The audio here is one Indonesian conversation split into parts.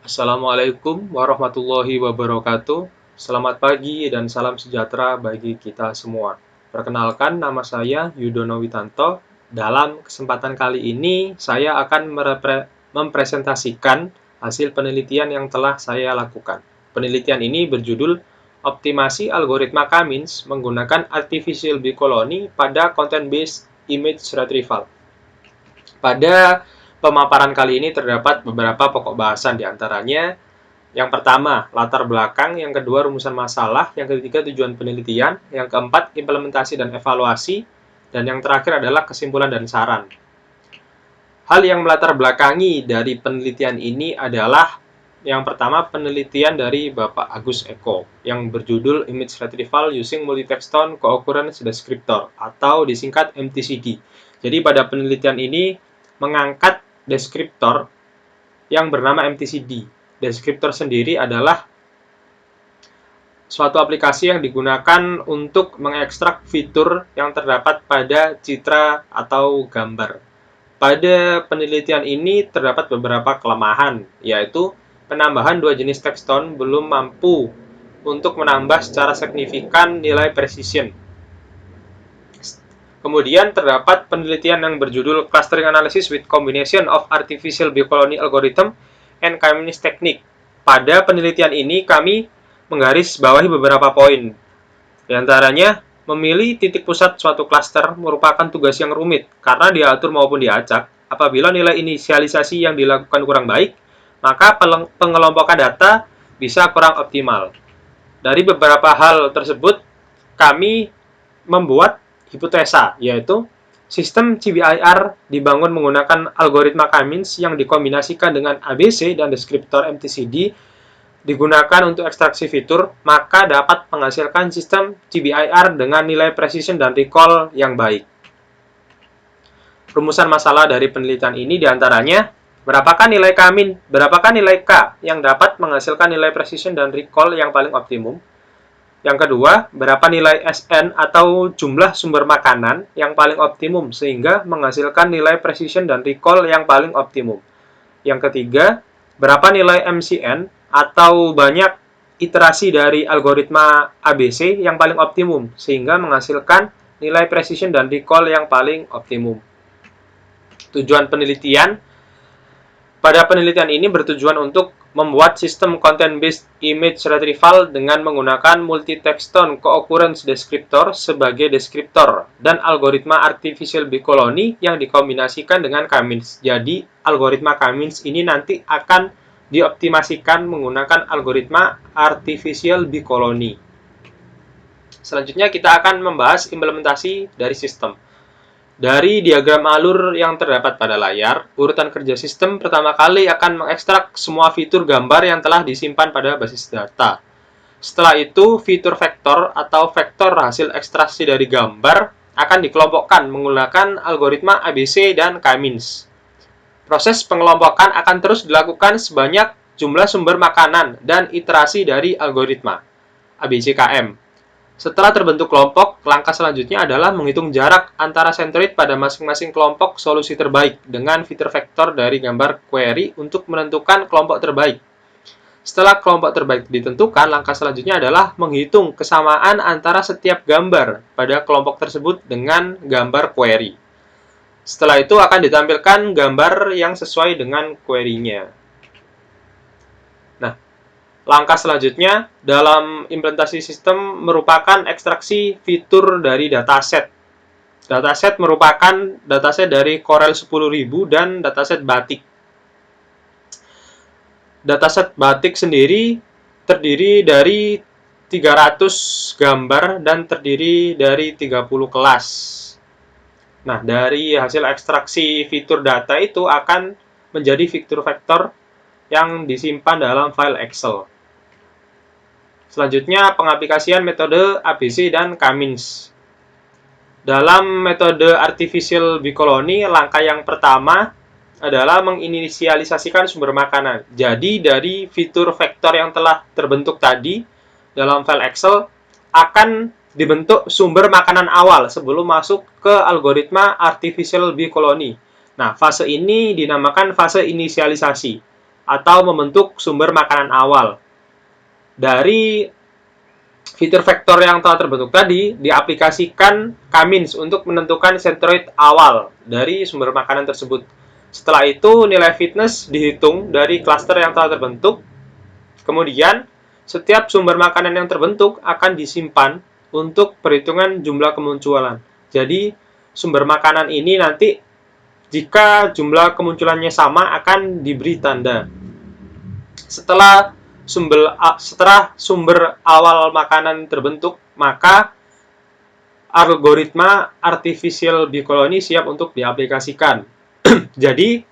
Assalamualaikum warahmatullahi wabarakatuh. Selamat pagi dan salam sejahtera bagi kita semua. Perkenalkan, nama saya Yudono Witanto. Dalam kesempatan kali ini, saya akan mempresentasikan hasil penelitian yang telah saya lakukan. Penelitian ini berjudul Optimasi Algoritma K-means menggunakan Artificial Bee Colony pada Content-Based Image Retrieval. Pada pemaparan kali ini terdapat beberapa pokok bahasan, diantaranya yang pertama, latar belakang, yang kedua, rumusan masalah, yang ketiga, tujuan penelitian, yang keempat, implementasi dan evaluasi, dan yang terakhir adalah kesimpulan dan saran. Hal yang melatar belakangi dari penelitian ini adalah yang pertama, penelitian dari Bapak Agus Eko yang berjudul Image Retrieval Using Multi-Text Tone Co-occurrence Descriptor atau disingkat MTCD. Jadi pada penelitian ini mengangkat deskriptor yang bernama MTCD. Deskriptor sendiri adalah suatu aplikasi yang digunakan untuk mengekstrak fitur yang terdapat pada citra atau gambar. Pada penelitian ini terdapat beberapa kelemahan, yaitu penambahan dua jenis text tone belum mampu untuk menambah secara signifikan nilai precision. Kemudian terdapat penelitian yang berjudul Clustering Analysis with Combination of Artificial Bee Colony Algorithm and K-means Technique. Pada penelitian ini kami menggarisbawahi beberapa poin. Di antaranya, memilih titik pusat suatu klaster merupakan tugas yang rumit karena diatur maupun diacak. Apabila nilai inisialisasi yang dilakukan kurang baik, maka pengelompokan data bisa kurang optimal. Dari beberapa hal tersebut, kami membuat hipotesa, yaitu sistem CBIR dibangun menggunakan algoritma K-means yang dikombinasikan dengan ABC dan deskriptor MTCD digunakan untuk ekstraksi fitur, maka dapat menghasilkan sistem CBIR dengan nilai precision dan recall yang baik. Rumusan masalah dari penelitian ini diantaranya, berapakah nilai K yang dapat menghasilkan nilai precision dan recall yang paling optimum? Yang kedua, berapa nilai SN atau jumlah sumber makanan yang paling optimum sehingga menghasilkan nilai precision dan recall yang paling optimum? Yang ketiga, berapa nilai MCN atau banyak iterasi dari algoritma ABC yang paling optimum sehingga menghasilkan nilai precision dan recall yang paling optimum? Tujuan penelitian. Pada penelitian ini bertujuan untuk membuat sistem content-based image retrieval dengan menggunakan multi-text tone co-occurrence descriptor sebagai deskriptor dan algoritma artificial bee colony yang dikombinasikan dengan K-means. Jadi, algoritma K-means ini nanti akan dioptimasikan menggunakan algoritma artificial bee colony. Selanjutnya kita akan membahas implementasi dari sistem. Dari diagram alur yang terdapat pada layar, urutan kerja sistem pertama kali akan mengekstrak semua fitur gambar yang telah disimpan pada basis data. Setelah itu, fitur vektor atau vektor hasil ekstraksi dari gambar akan dikelompokkan menggunakan algoritma ABC dan K-means. Proses pengelompokan akan terus dilakukan sebanyak jumlah sumber makanan dan iterasi dari algoritma ABCKM. Setelah terbentuk kelompok, langkah selanjutnya adalah menghitung jarak antara sentroid pada masing-masing kelompok solusi terbaik dengan fitur vektor dari gambar query untuk menentukan kelompok terbaik. Setelah kelompok terbaik ditentukan, langkah selanjutnya adalah menghitung kesamaan antara setiap gambar pada kelompok tersebut dengan gambar query. Setelah itu akan ditampilkan gambar yang sesuai dengan query-nya. Nah, langkah selanjutnya dalam implementasi sistem merupakan ekstraksi fitur dari dataset. Dataset merupakan dataset dari Corel 10.000 dan dataset Batik. Dataset Batik sendiri terdiri dari 300 gambar dan terdiri dari 30 kelas. Nah, dari hasil ekstraksi fitur data itu akan menjadi fitur vektor yang disimpan dalam file Excel. Selanjutnya, pengaplikasian metode ABC dan K-means. Dalam metode Artificial Bee Colony, langkah yang pertama adalah menginisialisasikan sumber makanan. Jadi, dari fitur vektor yang telah terbentuk tadi dalam file Excel, akan dibentuk sumber makanan awal sebelum masuk ke algoritma Artificial Bee Colony. Nah, fase ini dinamakan fase inisialisasi. atau membentuk sumber makanan awal. Dari fitur vektor yang telah terbentuk tadi, diaplikasikan K-means untuk menentukan sentroid awal dari sumber makanan tersebut. Setelah itu, nilai fitness dihitung dari klaster yang telah terbentuk. Kemudian, setiap sumber makanan yang terbentuk akan disimpan untuk perhitungan jumlah kemunculan. Jadi, sumber makanan ini nanti jika jumlah kemunculannya sama akan diberi tanda. Setelah sumber awal makanan terbentuk, maka algoritma artificial bee colony siap untuk diaplikasikan. Jadi,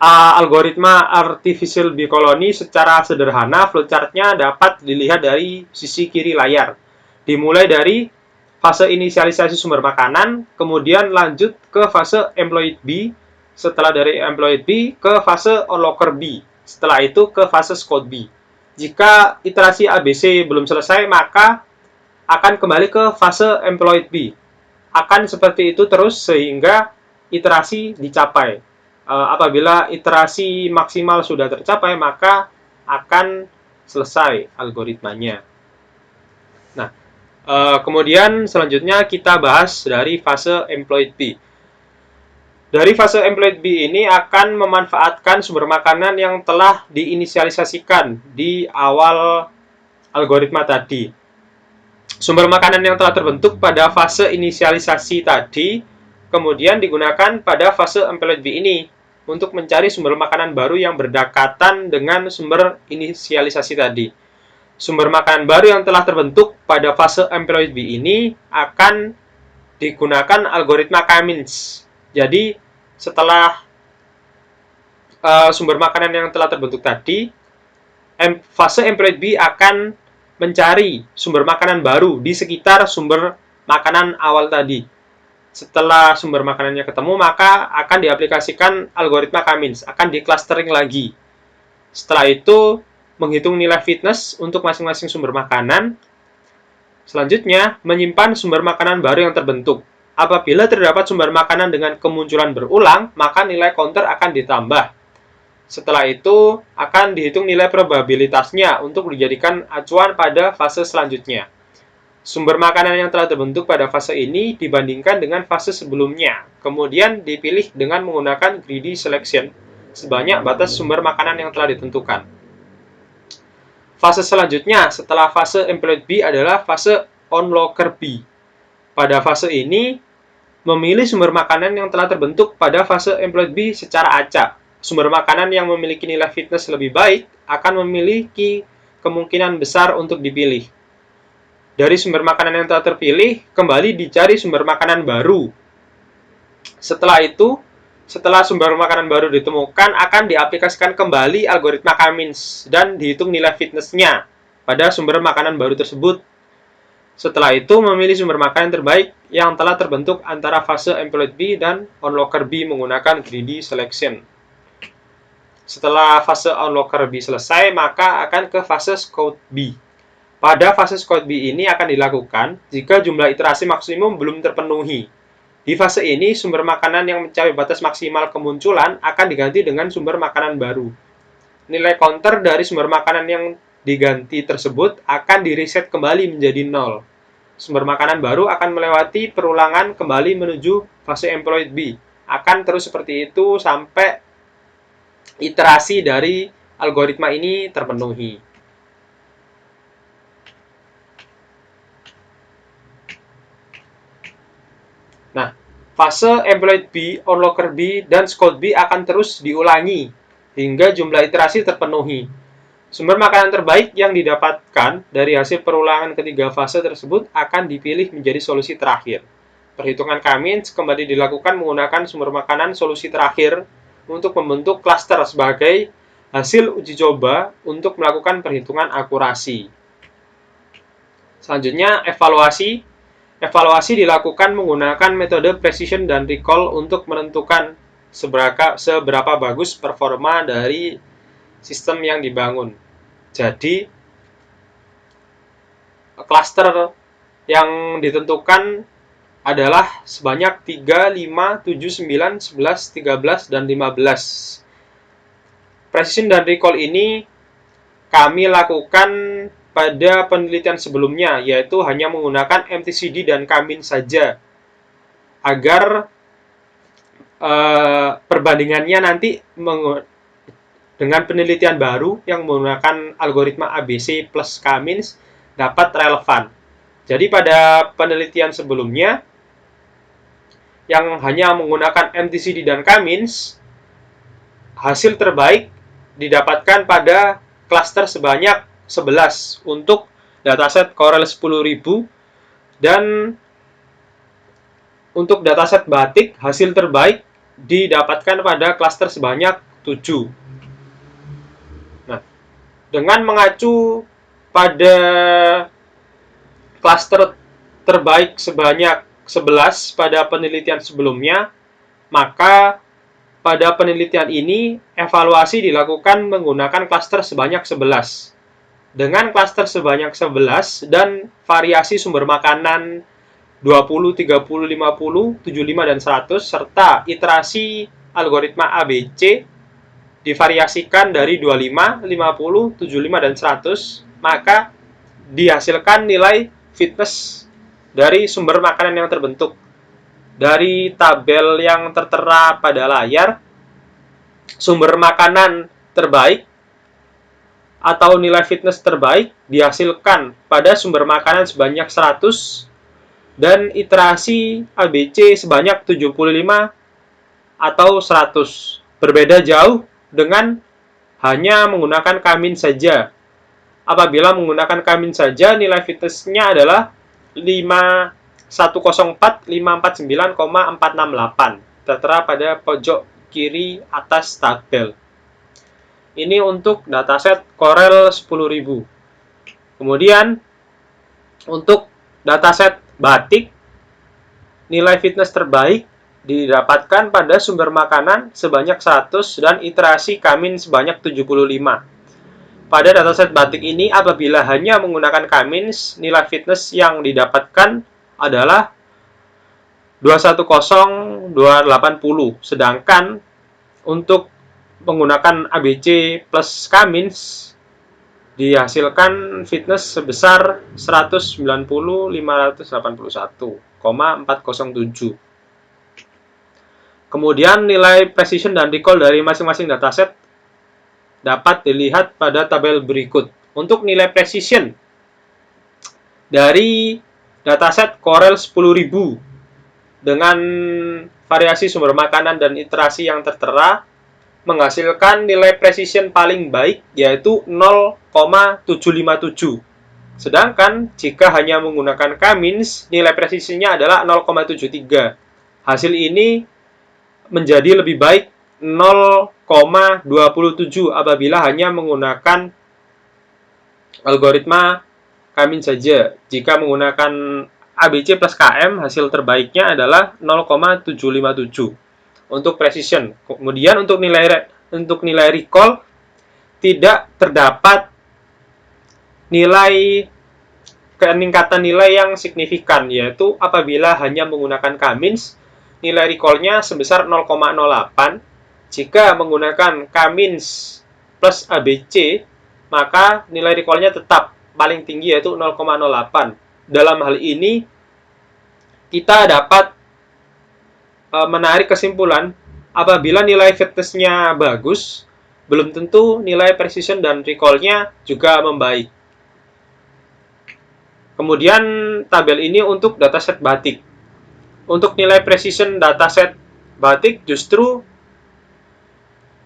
algoritma artificial bee colony secara sederhana flowchart-nya dapat dilihat dari sisi kiri layar. Dimulai dari fase inisialisasi sumber makanan, kemudian lanjut ke fase employed bee, setelah dari employed bee ke fase onlooker bee, setelah itu ke fase scout bee. Jika iterasi ABC belum selesai, maka akan kembali ke fase employed bee. Akan seperti itu terus sehingga iterasi dicapai. Apabila iterasi maksimal sudah tercapai, maka akan selesai algoritmanya. Nah, kemudian selanjutnya kita bahas dari fase employed bee. Dari fase employed bee ini akan memanfaatkan sumber makanan yang telah diinisialisasikan di awal algoritma tadi. Sumber makanan yang telah terbentuk pada fase inisialisasi tadi kemudian digunakan pada fase employed bee ini untuk mencari sumber makanan baru yang berdekatan dengan sumber inisialisasi tadi. Sumber makanan baru yang telah terbentuk pada fase employed bee ini akan digunakan algoritma K-means. Jadi, setelah sumber makanan yang telah terbentuk tadi, fase employed bee akan mencari sumber makanan baru di sekitar sumber makanan awal tadi. Setelah sumber makanannya ketemu, maka akan diaplikasikan algoritma K-means, akan di-clustering lagi. Setelah itu, menghitung nilai fitness untuk masing-masing sumber makanan. Selanjutnya, menyimpan sumber makanan baru yang terbentuk. Apabila terdapat sumber makanan dengan kemunculan berulang, maka nilai counter akan ditambah. Setelah itu, akan dihitung nilai probabilitasnya untuk dijadikan acuan pada fase selanjutnya. Sumber makanan yang telah terbentuk pada fase ini dibandingkan dengan fase sebelumnya. Kemudian dipilih dengan menggunakan greedy selection sebanyak batas sumber makanan yang telah ditentukan. Fase selanjutnya setelah fase employed bee adalah fase onlooker bee. Pada fase ini, memilih sumber makanan yang telah terbentuk pada fase employed bee secara acak. Sumber makanan yang memiliki nilai fitness lebih baik akan memiliki kemungkinan besar untuk dipilih. Dari sumber makanan yang telah terpilih, kembali dicari sumber makanan baru. Setelah itu, setelah sumber makanan baru ditemukan, akan diaplikasikan kembali algoritma K-means dan dihitung nilai fitness-nya pada sumber makanan baru tersebut. Setelah itu, memilih sumber makanan terbaik yang telah terbentuk antara fase employed bee dan onlooker bee menggunakan greedy selection. Setelah fase onlooker bee selesai, maka akan ke fase scout bee. Pada fase scout bee ini akan dilakukan jika jumlah iterasi maksimum belum terpenuhi. Di fase ini, sumber makanan yang mencapai batas maksimal kemunculan akan diganti dengan sumber makanan baru. Nilai counter dari sumber makanan yang diganti tersebut akan di-reset kembali menjadi 0. Sumber makanan baru akan melewati perulangan kembali menuju fase employed bee. Akan terus seperti itu sampai iterasi dari algoritma ini terpenuhi. Nah, fase employed bee, onlooker bee, dan scout bee akan terus diulangi hingga jumlah iterasi terpenuhi. Sumber makanan terbaik yang didapatkan dari hasil perulangan ketiga fase tersebut akan dipilih menjadi solusi terakhir. Perhitungan K-means kembali dilakukan menggunakan sumber makanan solusi terakhir untuk membentuk klaster sebagai hasil uji coba untuk melakukan perhitungan akurasi. Selanjutnya, evaluasi. Evaluasi dilakukan menggunakan metode precision dan recall untuk menentukan seberapa bagus performa dari sistem yang dibangun. Jadi, klaster yang ditentukan adalah sebanyak 3, 5, 7, 9, 11, 13, dan 15. precision dan recall ini kami lakukan pada penelitian sebelumnya, yaitu hanya menggunakan MTCD dan Kamin saja, agar perbandingannya nanti dengan penelitian baru yang menggunakan algoritma ABC plus Kamin dapat relevan. Jadi pada penelitian sebelumnya yang hanya menggunakan MTCD dan Kamin, hasil terbaik didapatkan pada klaster sebanyak 11 untuk dataset Corel 10.000, dan untuk dataset batik hasil terbaik didapatkan pada klaster sebanyak 7. Nah, dengan mengacu pada klaster terbaik sebanyak 11 pada penelitian sebelumnya, maka pada penelitian ini evaluasi dilakukan menggunakan klaster sebanyak 11. Dengan klaster sebanyak 11 dan variasi sumber makanan 20, 30, 50, 75, dan 100, serta iterasi algoritma ABC divariasikan dari 25, 50, 75, dan 100, maka dihasilkan nilai fitness dari sumber makanan yang terbentuk. Dari tabel yang tertera pada layar, sumber makanan terbaik atau nilai fitness terbaik dihasilkan pada sumber makanan sebanyak 100 dan iterasi ABC sebanyak 75 atau 100. Berbeda jauh dengan hanya menggunakan Kamin saja. Apabila menggunakan Kamin saja, nilai fitnessnya adalah 5104.549,468, tertera pada pojok kiri atas tabel. Ini untuk dataset Corel 10.000. Kemudian untuk dataset batik, nilai fitness terbaik didapatkan pada sumber makanan sebanyak 100 dan iterasi Kamin sebanyak 75. Pada dataset batik ini, apabila hanya menggunakan Kamin, nilai fitness yang didapatkan adalah 210.280. Sedangkan untuk menggunakan ABC plus Kamin dihasilkan fitness sebesar 190.581,407. Kemudian nilai precision dan recall dari masing-masing dataset dapat dilihat pada tabel berikut. Untuk nilai precision dari dataset Corel 10.000 dengan variasi sumber makanan dan iterasi yang tertera menghasilkan nilai precision paling baik, yaitu 0,757. Sedangkan jika hanya menggunakan Kamin, nilai presisinya adalah 0,73. Hasil ini menjadi lebih baik 0,27 apabila hanya menggunakan algoritma Kamin saja. Jika menggunakan ABC plus KM, hasil terbaiknya adalah 0,757 untuk precision. Kemudian untuk nilai recall tidak terdapat nilai peningkatan nilai yang signifikan, yaitu apabila hanya menggunakan Kamin, nilai recall-nya sebesar 0,08. Jika menggunakan Kamin plus ABC, maka nilai recall-nya tetap paling tinggi, yaitu 0,08. Dalam hal ini, kita dapat menarik kesimpulan, apabila nilai fitness-nya bagus, belum tentu nilai precision dan recall-nya juga membaik. Kemudian tabel ini untuk dataset batik. Untuk nilai precision dataset batik justru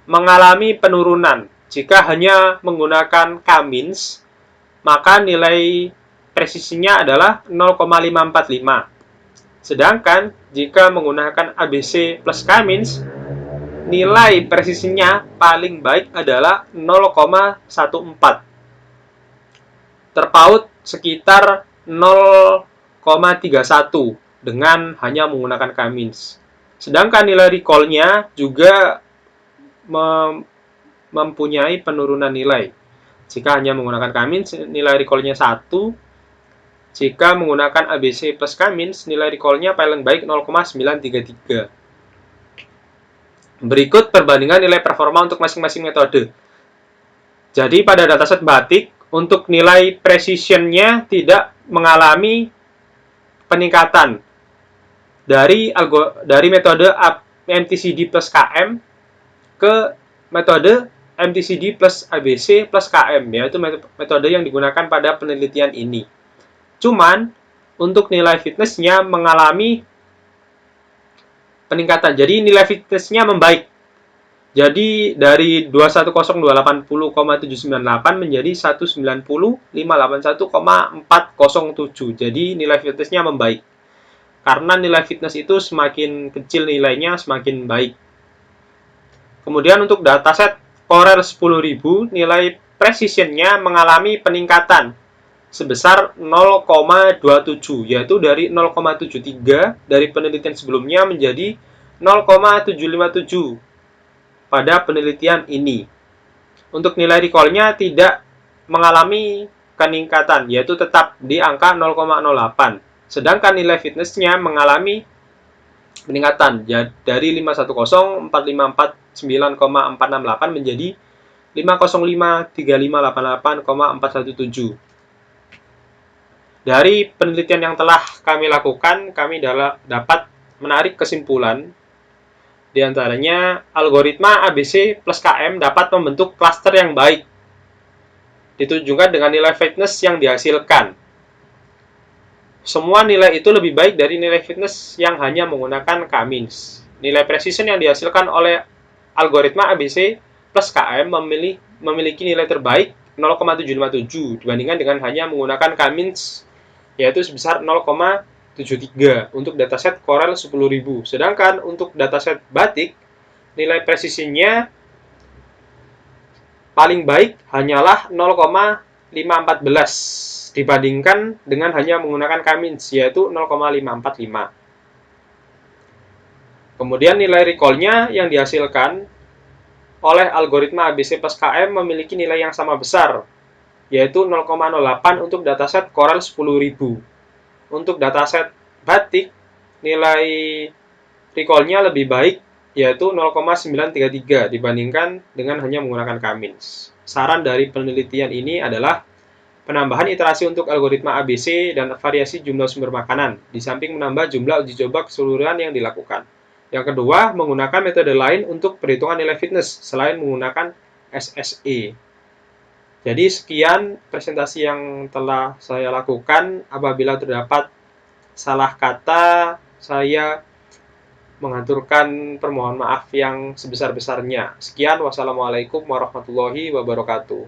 mengalami penurunan. Jika hanya menggunakan Kamin, maka nilai presisinya adalah 0,545. Sedangkan jika menggunakan ABC plus Kamin, nilai presisinya paling baik adalah 0,14. Terpaut sekitar 0,31 dengan hanya menggunakan Kamin. Sedangkan nilai recall-nya juga mempunyai penurunan nilai. Jika hanya menggunakan Kamin, nilai recall-nya 1. Jika menggunakan ABC plus Kamin, nilai recall-nya paling baik 0,933. Berikut perbandingan nilai performa untuk masing-masing metode. Jadi pada dataset batik, untuk nilai precision-nya tidak mengalami peningkatan dari metode MTCD plus KM ke metode MTCD plus ABC plus KM, yaitu metode yang digunakan pada penelitian ini. Cuman, untuk nilai fitness-nya mengalami peningkatan. Jadi nilai fitness-nya membaik. Jadi dari 210.280,798 menjadi 190.581,407. Jadi nilai fitness-nya membaik. Karena nilai fitness itu semakin kecil nilainya semakin baik. Kemudian untuk dataset Corel 10.000, nilai precision-nya mengalami peningkatan sebesar 0,27, yaitu dari 0,73 dari penelitian sebelumnya menjadi 0,757 pada penelitian ini. Untuk nilai recall-nya tidak mengalami peningkatan, yaitu tetap di angka 0,08. Sedangkan nilai fitness-nya mengalami peningkatan dari 510.454.9,468 menjadi 505.3588,417. Dari penelitian yang telah kami lakukan, kami dapat menarik kesimpulan. Di antaranya, algoritma ABC plus KM dapat membentuk klaster yang baik, ditunjukkan dengan nilai fitness yang dihasilkan. Semua nilai itu lebih baik dari nilai fitness yang hanya menggunakan K-means. Nilai precision yang dihasilkan oleh algoritma ABC plus KM memiliki nilai terbaik 0,757 dibandingkan dengan hanya menggunakan K-means, yaitu sebesar 0,73 untuk dataset Corel 10.000. Sedangkan untuk dataset batik, nilai presisinya paling baik hanyalah 0,514 dibandingkan dengan hanya menggunakan K-means, yaitu 0,545. Kemudian nilai recall-nya yang dihasilkan oleh algoritma ABC plus KM memiliki nilai yang sama besar, yaitu 0,08 untuk dataset Corel 10.000. Untuk dataset batik, nilai recall-nya lebih baik, yaitu 0,933 dibandingkan dengan hanya menggunakan K-means. Saran dari penelitian ini adalah penambahan iterasi untuk algoritma ABC dan variasi jumlah sumber makanan, di samping menambah jumlah uji coba keseluruhan yang dilakukan. Yang kedua, menggunakan metode lain untuk perhitungan nilai fitness, selain menggunakan SSE. Jadi sekian presentasi yang telah saya lakukan. Apabila terdapat salah kata, saya mengaturkan permohonan maaf yang sebesar-besarnya. Sekian, wassalamualaikum warahmatullahi wabarakatuh.